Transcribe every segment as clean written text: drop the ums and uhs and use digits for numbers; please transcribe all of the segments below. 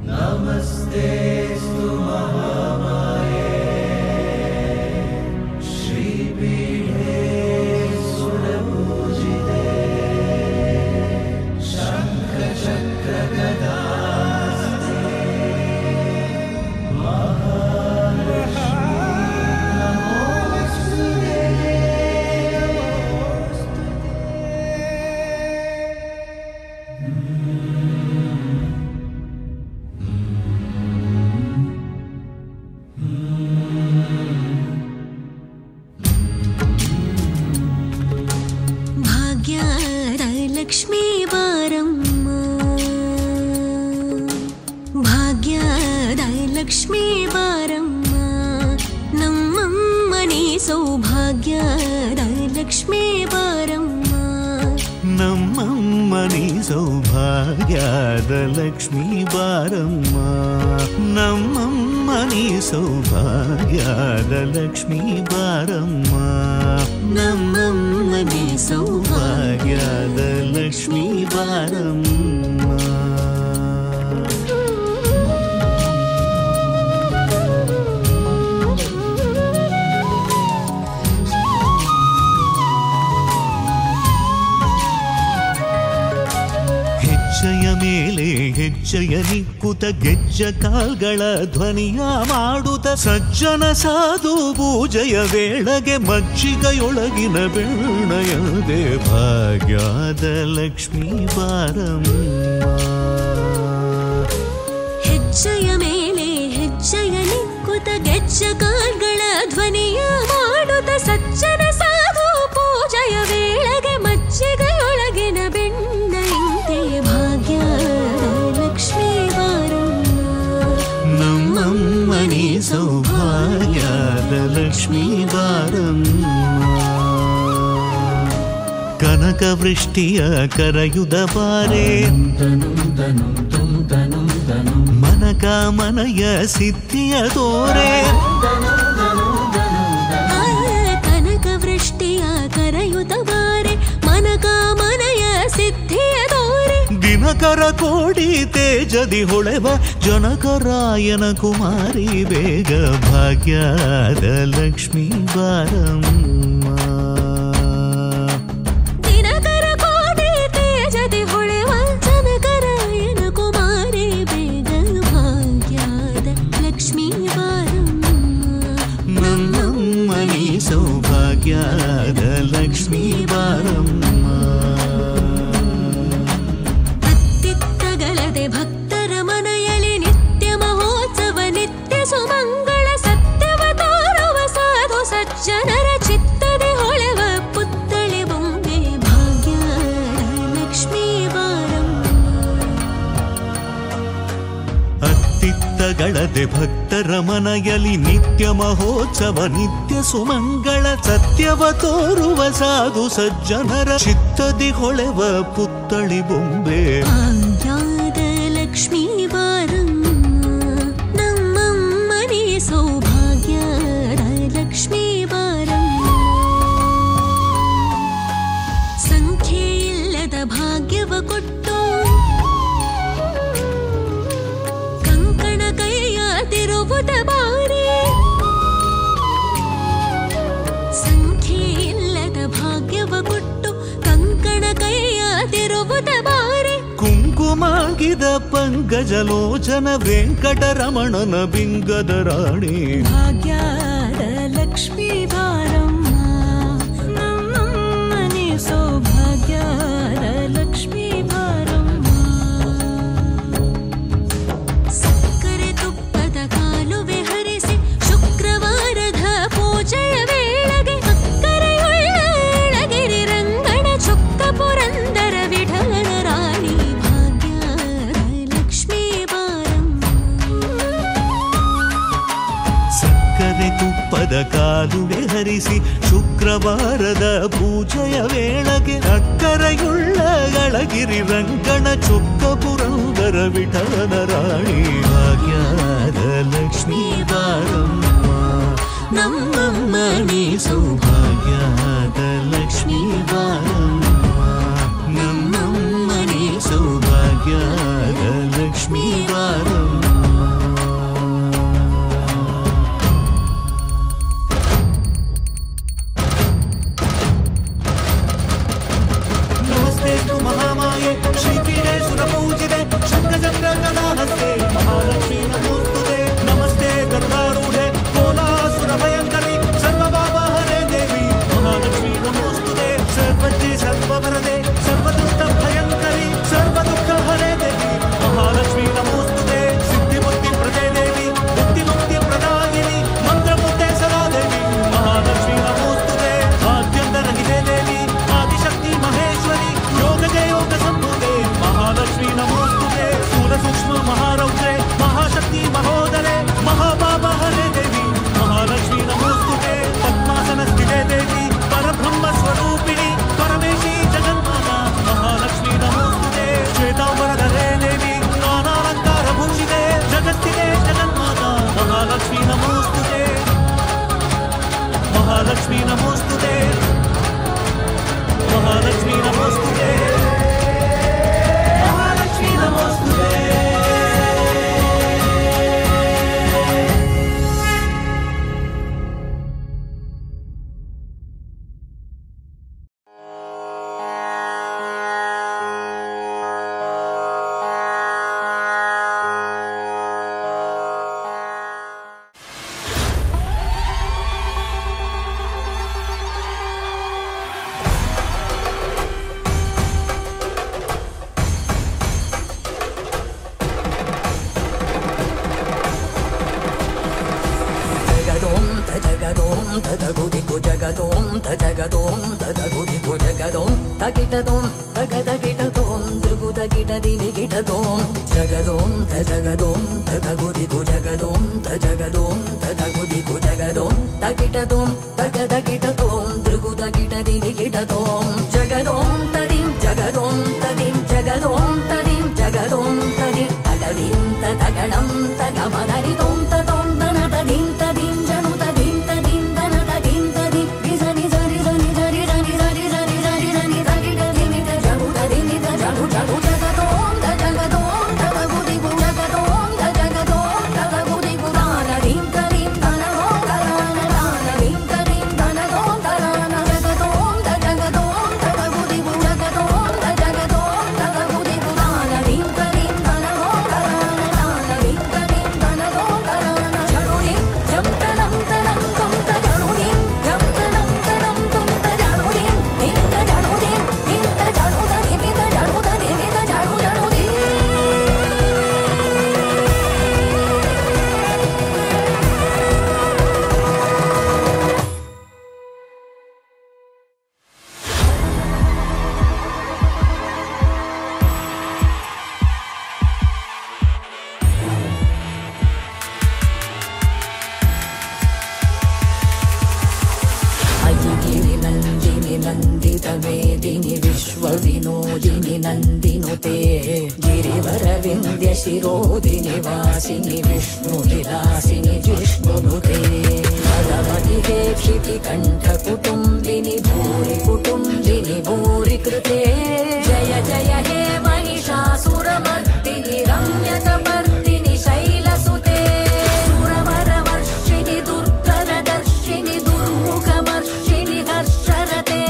नमस्तेस्तु महामाये श्रीपीठे सुरपूजिते शङ्खचक्रगदास्ते महालक्ष्मी नमोस्तुते। ಭಾಗ್ಯದ ಲಕ್ಷ್ಮೀ ಬಾರಮ್ಮ, ಭಾಗ್ಯದ ಲಕ್ಷ್ಮೀ ಬಾರಮ್ಮ, ನಮ್ಮಮ್ಮನಿ ಸೌಭಾಗ್ಯದ ಲಕ್ಷ್ಮೀ ಬಾರಮ್ಮ, ನಮ್ಮಮ್ಮನಿ ಸೌಭಾಗ್ಯದ ಲಕ್ಷ್ಮೀ ಬಾರಮ್ಮ, ನಮ್ಮಮ್ಮನಿ ಸೌಭಾಗ್ಯದ ಲಕ್ಷ್ಮೀ ಬಾರಮ್ಮ, ನಮ್ಮಮ್ಮನಿ ಸೌಭಾಗ್ಯದ ಲಕ್ಷ್ಮೀ ಬಾರಮ್ಮ. ಹೆಜ್ಜೆಯ ಮೇಲೆ ಹೆಜ್ಜೆಯ ನಿಕ್ಕುತ ಗೆಜ್ಜ ಕಾಲ್ಗಳ ಧ್ವನಿಯ ಮಾಡುತ್ತ ಸಜ್ಜನ ಸಾಧು ಪೂಜೆಯ ವೇಳೆಗೆ ಮಜ್ಜಿಗೆಯೊಳಗಿನ ಬೆಣ್ಣಯದೆ ಭಾಗ್ಯದ ಲಕ್ಷ್ಮೀ ಬಾರಮ್ಮ. ಹೆಜ್ಜೆಯ ಮೇಲೆ ಹೆಜ್ಜೆಯ ನಿಕ್ಕುತ ಗೆಜ್ಜ ಕಾಲ್ಗಳ ಧ್ವನಿಯ ಮಾಡುತ್ತ ಸಜ್ಜನ ಸಾಧು ಪೂಜೆಯ ವೇಳೆಗೆ ಮಜ್ಜಿಗೆಯೊಳಗಿನ ಬೆಣ್ಣೆಯಂತೆ ಭಾಗ್ಯದ ಲಕ್ಷ್ಮೀ ಬಾರಮ್ಮ, ನಮ್ಮಮ್ಮನಿ ಸೌಭಾಗ್ಯದ ಲಕ್ಷ್ಮೀ ಬಾರಮ್ಮ. ಕನಕ ವೃಷ್ಟಿಯ ಕರೆಯುದ ಬಾರೆ ಮನಕ ಮನಯ ಸಿದ್ಧಿಯ ತೋರೆ, ಕನಕ ವೃಷ್ಟಿಯ ಕರೆಯುತ ಬಾರೆ ಮನಕ ಮನಯ ಸಿದ್ಧಿಯ ತೋರೆ, ದಿನಕರ ಕೋಡಿ ತೇಜದಿ ಹೊಳೆವ ಜನಕರಾಯನ ಕುಮಾರಿ ಬೇಗ ಭಾಗ್ಯದ ಲಕ್ಷ್ಮೀ ಬಾರಮ್ಮ. ದಿನಕರ ಕೋಡಿ ತೇಜದಿ ಹೊಳೆವ ಜನಕರಾಯನ ಕುಮಾರಿ ಬೇಗ ಭಾಗ್ಯದ ಲಕ್ಷ್ಮೀ ಬಾರಮ್ಮ, ನಮ್ಮಮ್ಮನಿ ಸೌಭಾಗ್ಯದ ಲಕ್ಷ್ಮೀ ಬಾರಮ್ಮ. ಅತ್ತಿತ್ತಗಲದೆ ಭಕ್ತರ ಮನೆಯಲ್ಲಿ ನಿತ್ಯ ಮಹೋತ್ಸವ ನಿತ್ಯ ಸುಮಂಗಳ ಸತ್ಯವ ತೋರುವ ಸಾಧು ಸಜ್ಜನರ ಚಿತ್ತದೆ ಹೊಳೆವ ಪುತ್ಥಳಿ ಬೊಂಬೆ ಭಾಗ್ಯದ ಲಕ್ಷ್ಮೀ ಬಾರಮ್ಮ. ಅತ್ತಿತ್ತಗಳದೆ ಭಕ್ತರ ಮನೆಯಲ್ಲಿ ನಿತ್ಯ ಮಹೋತ್ಸವ ನಿತ್ಯ ಸುಮಂಗಳ ಸತ್ಯವ ತೋರುವ ಸಾಧು ಸಜ್ಜನರ ಚಿತ್ತದಿ ಹೊಳೆವ ಪುತ್ಥಳಿ ಬೊಂಬೆ ಭಾಗ್ಯದ ಲಕ್ಷ್ಮೀ ಬಾರಮ್ಮ, ನಮ್ಮಮ್ಮನಿ ಸೌಭಾಗ್ಯದ ಲಕ್ಷ್ಮೀ ಬಾರಮ್ಮ. ಸಂಖ್ಯೆ ಇಲ್ಲದ ಭಾಗ್ಯವ ಕೊಟ್ಟು ಕಂಕಣ ಕೈಯ ತಿರುವುದ ಬಾರಿ, ಸಂಖ್ಯೆ ಇಲ್ಲದ ಭಾಗ್ಯವ ಕೊಟ್ಟು ಕಂಕಣ ಕೈಯ ತಿರುವುದ ಬಾರಿ, ಕುಂಕುಮಾಗಿದ ಪಂಕಜಲೋಚನ ವೆಂಕಟರಮಣನ ಬಿಂಗದ ರಾಣಿ ಭಾಗ್ಯದ ಲಕ್ಷ್ಮೀ ಬಾರಮ್ಮ, ನಮ್ಮಮ್ಮನಿ ಸೌಭಾಗ್ಯದ ಲಕ್ಷ್ಮೀ ಬಾರಮ್ಮ. ಸಕ್ಕರೆ ತುಪ್ಪದ ಕಾಲುವೆ ಹರಿಸಿ ಶುಕ್ರವಾರದ ಪೂಜೆಯ ವೇಳೆಗೆ ಅಕ್ಕರೆಯುಳ್ಳ ಏಳಗಿರಿ ರಂಗಣ ಚೊಕ್ಕ ಪುರಂದರ ವಿಠಲನ ರಾಣಿ ಭಾಗ್ಯದ ಲಕ್ಷ್ಮೀ ಬಾರಮ್ಮ. ಸಕ್ಕರೆ ತುಪ್ಪದ ಕಾಲುವೆ ಹರಿಸಿ ಶುಕ್ರವಾರದ ಪೂಜೆಯ ವೇಳೆಗೆ ಅಕ್ಕರೆಯುಳ್ಳ ಗಳಗಿರಿ ರಂಗಣ ಚೊಕ್ಕ ಪುರಂದರ ವಿಠಲನ ರಾಣಿ ಭಾಗ್ಯದ ಲಕ್ಷ್ಮೀ ಬಾರಮ್ಮ, ನಮ್ಮಮ್ಮನಿ ಸೌಭಾಗ್ಯದ ಲಕ್ಷ್ಮೀ ಬಾರಮ್ಮ, ನಮ್ಮಮ್ಮನಿ ಸೌಭಾಗ್ಯದ ಲಕ್ಷ್ಮೀ ಬಾರಮ್ಮ. ತದಗುದಿಗು ಜಗದೋಂ ತಜಗದೋಂ ತದಗುದಿಗು ಜಗದೋಂ ತಗಿಟದೋಂ ತಗದಗಿಟದೋಂ ದ್ರುಗುದಗಿಟದಿನಿ ಗಿಟದೋಂ ಜಗದೋಂ ತಜಗದೋಂ ತದಗುದಿಗು ಜಗದೋಂ ತಜಗದೋಂ ತದಗುದಿಗು ಜಗದೋಂ ತಗಿಟದೋಂ ತಗದಗಿಟದೋಂ ದ್ರುಗುದಗಿಟದಿನಿ ಗಿಟದೋಂ ಜಗದೋಂ ತದಿಂ ಜಗದೋಂ ತದಿಂ ಜಗದೋಂ ತದಿಂ ಜಗದೋಂ ತದಿಂ ತಗದಿಂ ತಗಣಂ ತಗಮನರಿದೋಂ ತದೋಂ ದನ ತದಿಂ ತದಿಂ ಜನು ತದಿಂ ತದಿಂ ದನ ತದಿಂ ತದಿಂ ರಿಸನಿ ಸರಿ ಸನಿ ಸರಿ ಸನಿ ಸರಿ ಸರಿ ಸರಿ ಸನಿ ಸರಿ ತದಿನಿ ತ ಜನು ತದಿನಿ ತ ಜನು ಜನು ಜಗದೋಂ ಜಗದೋಂ ತಗಗುದಿಗು ಜಗದೋಂ ಜಗದೋಂ ತಗಗುದಿಗು ದಾನದಿಂ ತದಿಂ ದನದೋಂ ದರಾನ ದಾನದಿಂ ತದಿಂ ದನದೋಂ ದರಾನ ಜಗದೋಂ ಜಗದೋಂ ತಗಗುದಿಗು ಜಗದೋಂ ಜಗದೋಂ ತಗಗುದಿಗು ದಾನದಿಂ ತದಿಂ ದನದೋಂ ದರಾನ ದಾನದಿಂ ತದಿಂ ದನದೋಂ ದರಾನ ಜನುದಿಂ ಜಂ ತನಂ ತನಂ ತುಂ ತ ಜನುದಿಂ ಜಂ ತನಂ ತನಂ ತುಂ ತ ಜನುದಿಂ ನಿಂ ತ ಜನುದಿಂ ನಿಂ ತ ಜನುದ ನಿಮಿ ತ ಜನುದ ನಿಮಿ ತ ಜನು ಜನುದಿಂ ಅಯಿಗಿರಿ ನಂದಿನಿ ನಂದಿತ ವೇದಿನಿ ವಿಶ್ವ ವಿನೋದಿನಿ ನಂದಿನುತೆ ಗಿರಿವರ ವಿಂಧ್ಯ ಶಿರೋದಿನಿ ವಾಸಿನಿ ವಿಷ್ಣು ವಿಲಾಸಿನಿ ಜಿಷ್ಣುನುತೆ ಭಗವತಿ ಕ್ಷಿತಿ ಕಂಠ ಕುಟುಂಬಿನಿ ಭೂರಿ ಕುಟುಂಬಿನಿ ಭೂರಿ ಕೃತೆ ಜಯ ಜಯ ಹೇ ಮಹಿಷಾಸುರಮರ್ದಿನಿ ರಮ್ಯಕಮರ್ದಿನಿ ಶೈಲಸುತೆ ಸುರವರ ವರ್ಷಿನಿ ದುರ್ಗರದರ್ಶಿನಿ ದುರ್ಮುಖಮರ್ಷಿನಿ ಹರ್ಷರತೆ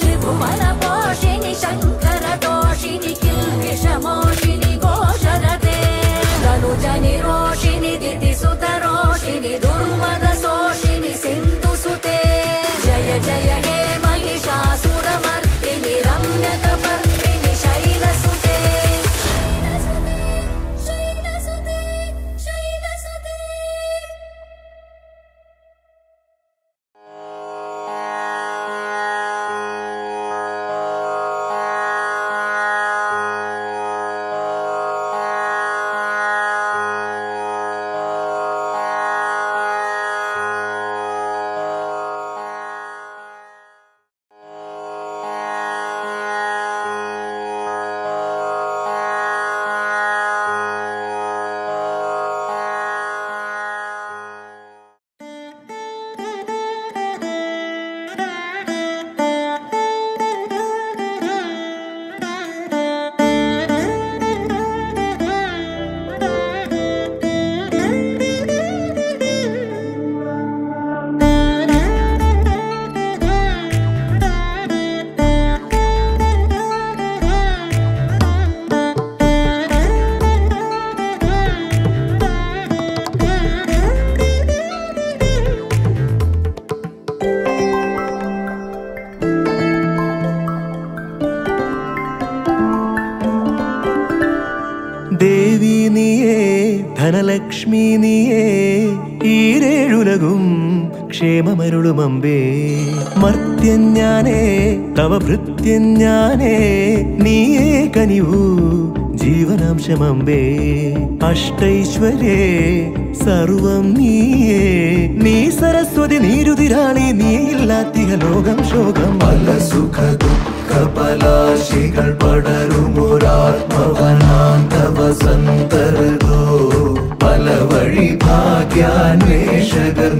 ತ್ರಿಭುವನ ಪೋಷಿನಿ ಶಂಕರ ದೋಷಿನಿ ಕಿಲ್ಬಿಷಮೋಷಿನಿ ಘೋಷರತೆ ಧನುಜನಿ ರೋಷಿನಿ ದಿತಿಸುತ ರೋಷಿನಿ ದುರ್ಮದ ಸೋಷಿನಿ ಸಿಂಧುಸುತೆ ಜಯ ಜಯ ಹೇ ಮಹಿಷಾಸುರಮರ್ದಿನಿ ರಮ್ಯಕಮರ್ದಿನಿ ಶೈಲಸುತೆ ಶೈಲಸುತೆ ಶೈಲಸುತೆ ദേവി നീയേ ധനലക്ഷ്മി നീയേ ഈരേഴുലകും ക്ഷേമമരുളുമമ്പേ മർത്യഞ്ഞാനേ തവ ഭൃത്യഞ്ഞാനേ നീയേ കനിവു ജീവനാംശമമ്പേ അഷ്ടൈശ്വര്യേ സർവം നീയേ നീ സരസ്വതി നീരുതിരാളി നീയില്ലാത്തിക ലോകം ശോകം പല സുഖ ദുഃഖ പലാശികൾ പടരുമൊരാത്മവനാന്ത വസന്തരതോ പല വഴി ഭാഗ്യാന്വേഷകർ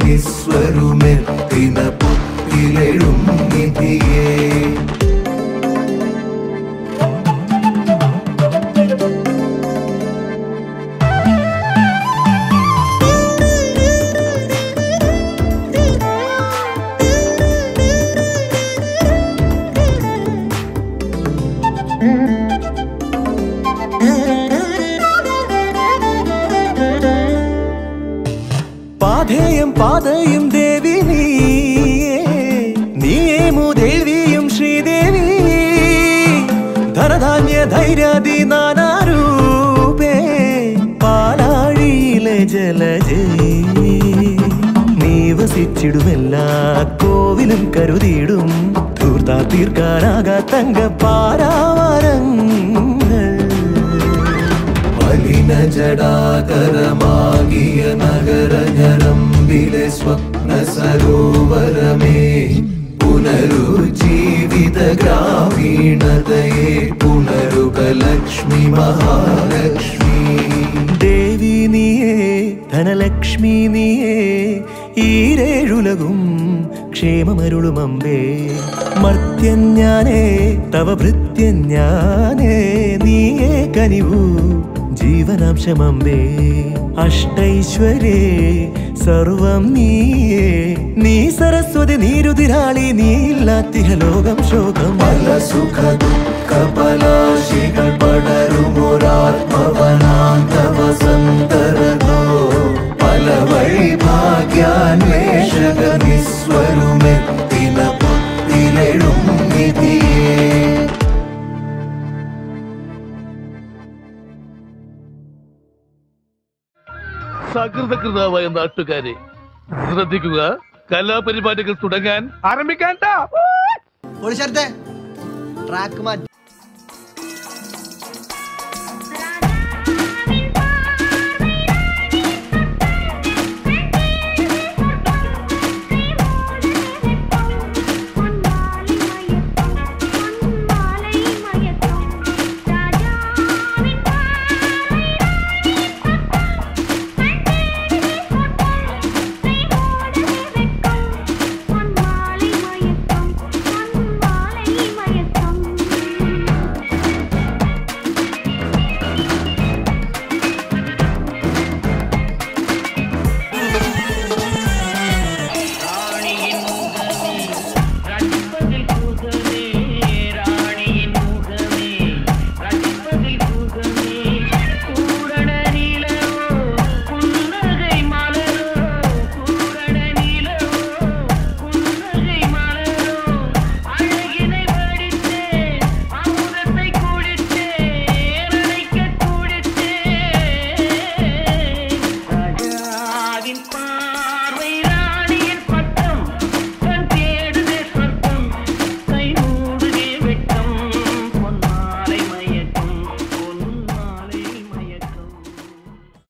നിസ്വരുമെത്തിന പുത്തിലെഴും നിധിയേ പാധേയം പാതയും ദേവി നീയേമു ദേവിയും ശ്രീദേവി ധനധാന്യ ധൈര്യാദി നാനാരൂപേ പാലാഴിയിലെ ജലജേ നീ വസിച്ച കുറിച്ചിടുമെല്ലാ കോവിലും കരുതിയിടും ധൂർത്താ തീർക്കാനാകാത്തങ്ക പാരാവാരങ്ങൾ മലിന ജടാകരമാകിയ നഗരഞരമ്പിലെ സ്വപ്ന സരോവരമേ പുനരുജ്ജീവിത ഗ്രാമീണതയെ പുനരുക ലക്ഷ്മി മഹാലക്ഷ്മി ദേവി നീയേ ധനലക്ഷ്മി നീയേ ഈരേഴുലകും ക്ഷേമമരുളുമമ്പേ മർത്യഞ്ഞാനേ തവ ഭൃത്യഞ്ഞാനേ നീയേ കനിവു ജീവനാംശമമ്പേ അഷ്ടൈശ്വര്യേ സർവം നീയേ നീ സരസ്വതി നീരുതിരാളി നീ ഇല്ലാത്തിഹ ലോകം ശോകം പല സുഖ ദുഃഖ പലാശികൾ പടരുമൊരാത്മവനാന്തവ സന്തരതോ പല വഴി ഭാഗ്യാന്വേഷക നിസ്വരുമെത്തിന പൊത്തിലെഴും നിധിയേ സകൃതകൃതാവായ നാട്ടുകാരെ ശ്രദ്ധിക്കുക, കലാപരിപാടികൾ തുടങ്ങാൻ ആരംഭിക്കാൻ. ട്രാക്ക് മാറ്റി